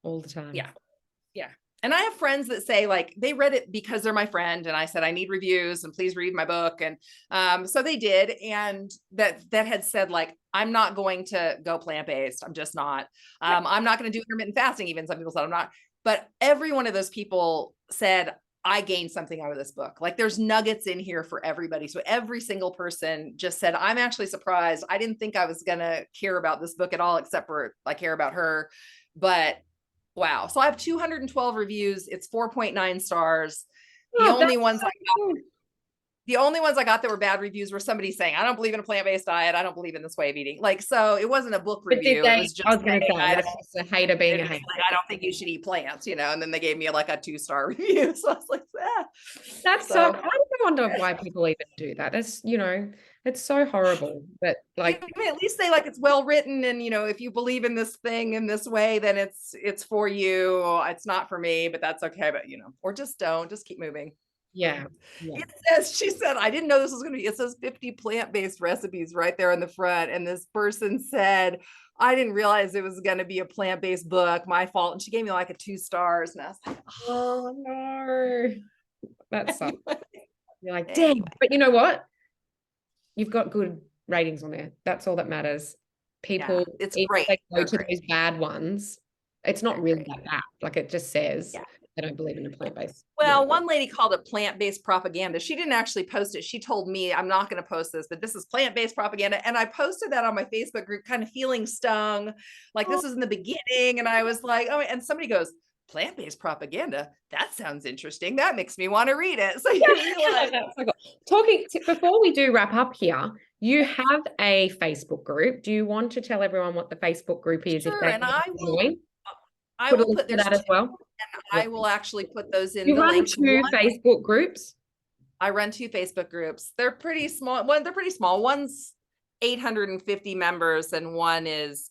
all the time. Yeah. And I have friends that say, like, they read it because they're my friend, and I said, I need reviews and please read my book. And so they did. And that had said, like, I'm not going to go plant-based. I'm just not. I'm not going to do intermittent fasting. Even some people said I'm not. But every one of those people said, I gained something out of this book. Like, there's nuggets in here for everybody. So every single person just said, I'm actually surprised. I didn't think I was going to care about this book at all, except for I care about her. But wow. So I have 212 reviews. It's 4.9 stars. The only ones I got that were bad reviews were somebody saying, I don't believe in a plant-based diet. I don't believe in this way of eating. Like, so it wasn't a book review. It was just, a hater being a hater. I don't think you should eat plants, and then they gave me like a 2-star review. So I was like, that's so, I wonder why people even do that. That's, It's so horrible, but like, You can at least say like it's well written, and if you believe in this thing in this way, then it's for you. It's not for me, but that's okay. But or just don't, just keep moving. yeah, yeah. It says, she said, I didn't know this was going to be, it says 50 plant-based recipes right there in the front. And this person said, I didn't realize it was going to be a plant-based book. My fault. And she gave me like a 2 stars. And I was like, Oh no, that sucks. You're like, dang. Anyway. But you know what? You've got good ratings on there. That's all that matters. People, it's even great. if they go They're to great. those bad ones, it's not They're really great. that bad. Like it just says Yeah. they don't believe in a plant-based. Well, one lady called it plant-based propaganda. She didn't actually post it. She told me, I'm not going to post this, but this is plant-based propaganda. And I posted that on my Facebook group, kind of feeling stung. Like this was in the beginning. And I was like, oh, and somebody goes, plant-based propaganda. That sounds interesting. That makes me want to read it. So you realize. Before we do wrap up here, you have a Facebook group. Do you want to tell everyone what the Facebook group is? Sure, If they and I will put put that as well. I will actually put those in You the run links. 2 Facebook groups. I run 2 Facebook groups. They're pretty small. They're pretty small. One's 850 members and one is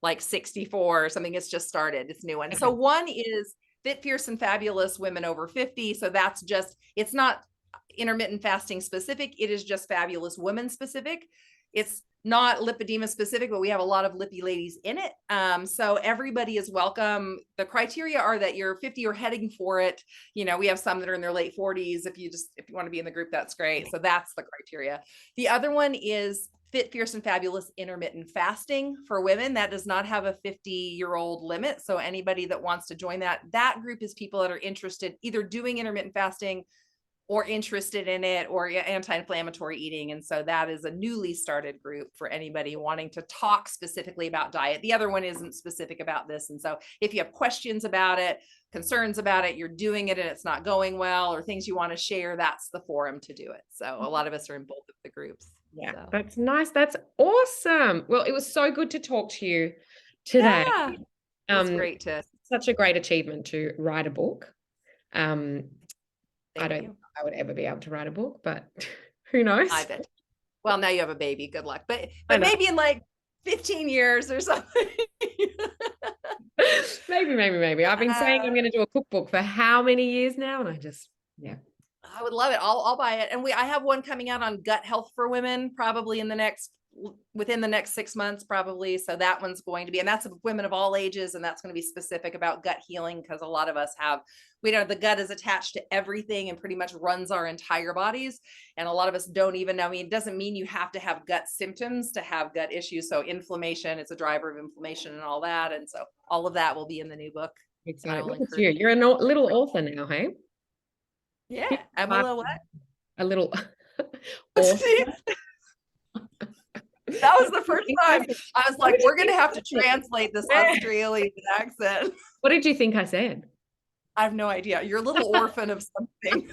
like 64 or something. It's just started. It's a new one. Okay. So one is Fit, Fierce, and Fabulous Women Over 50. So that's just, it's not intermittent fasting specific. It is just fabulous women specific. It's not lipedema specific, but we have a lot of lippy ladies in it. So everybody is welcome. The criteria are that you're 50 or heading for it. We have some that are in their late 40s. If you want to be in the group, that's great. So that's the criteria. The other one is Fit, Fierce, and Fabulous Intermittent Fasting for women. That does not have a 50-year-old limit. So anybody that wants to join that group is people that are interested either doing intermittent fasting or interested in it, or anti-inflammatory eating. And so that is a newly started group for anybody wanting to talk specifically about diet. The other one isn't specific about this. And so if you have questions about it, concerns about it, you're doing it and it's not going well, or things you want to share, that's the forum to do it. So a lot of us are in both of the groups. Yeah, so. That's nice. That's awesome. Well, it was so good to talk to you today. Yeah, it's great to. Such a great achievement to write a book. I don't think I would ever be able to write a book, but who knows? I bet. Well, now you have a baby. Good luck. But maybe in like 15 years or something. Maybe. I've been saying I'm going to do a cookbook for how many years now? And I would love it. I'll buy it. And I have one coming out on gut health for women, probably within the next 6 months, probably. So that one's going to be, and that's women of all ages. And that's going to be specific about gut healing, because a lot of us the gut is attached to everything and pretty much runs our entire bodies. And a lot of us don't even know. I mean, it doesn't mean you have to have gut symptoms to have gut issues. So inflammation, it's a driver of inflammation and all that. And so all of that will be in the new book. Excited. Look at you. You're a little author now, hey? Yeah. I'm a little what? A little author. That was the first time I was like, we're going to have to translate this Australian accent. What did you think I said? I have no idea. You're a little orphan of something.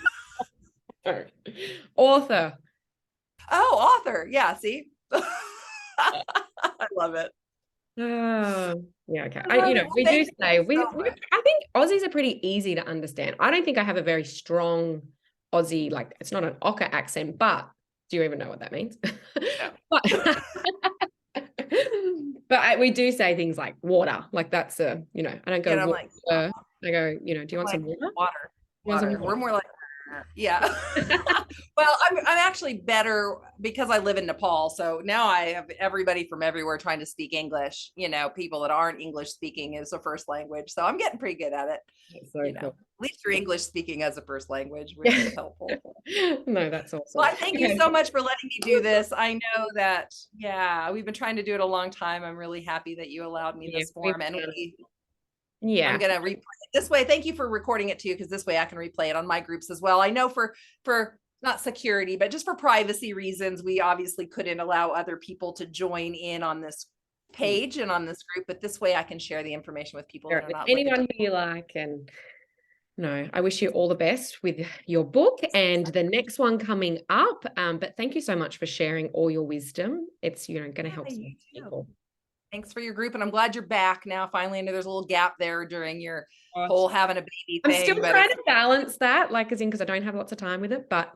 Author. Oh, author. Yeah. See, I love it. Yeah. Okay. We do say I think Aussies are pretty easy to understand. I don't think I have a very strong Aussie, like it's not an ochre accent, but do you even know what that means? No. But we do say things like water, like that's I don't go water. Like, I go, do you want some water? Water. We're more like, yeah. Well, I'm actually better because I live in Nepal. So now I have everybody from everywhere trying to speak English. People that aren't English speaking as a first language. So I'm getting pretty good at it. That's so cool. At least you're English speaking as a first language, which is helpful. No, that's awesome. Well, thank you so much for letting me do this. I know that, we've been trying to do it a long time. I'm really happy that you allowed me this forum. And I'm going to replay it this way. Thank you for recording it too, because this way I can replay it on my groups as well. I know for not security, but just for privacy reasons, we obviously couldn't allow other people to join in on this page and on this group, but this way I can share the information with people that are not anyone who you like. And no, I wish you all the best with your book and the next one coming up. But thank you so much for sharing all your wisdom. It's going to help some people. Thanks for your group. And I'm glad you're back now. Finally, I know there's a little gap there during your whole having a baby thing. I'm still trying to balance that, because I don't have lots of time with it, but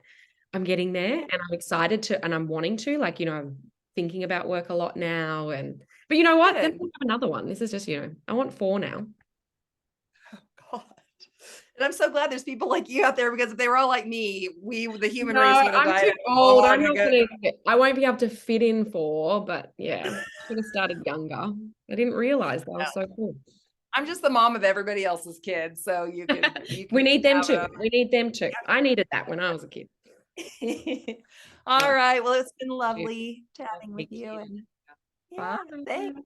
I'm getting there, and I'm excited to, and I'm wanting to, like, I'm thinking about work a lot now. But you know what? Then Good. we'll have another one. This is just, I want 4 now. God. And I'm so glad there's people like you out there, because if they were all like me, the human No, race would have I'm died too old. I'm long not ago. I won't be able to fit in 4, but yeah, should have started younger. I didn't realize they were so cool. I'm just the mom of everybody else's kids, so you can We need them have too. We need them too. I needed that when I was a kid. All Yeah. right. Well, it's been lovely chatting with Thank you. you. And yeah, Bye. thanks.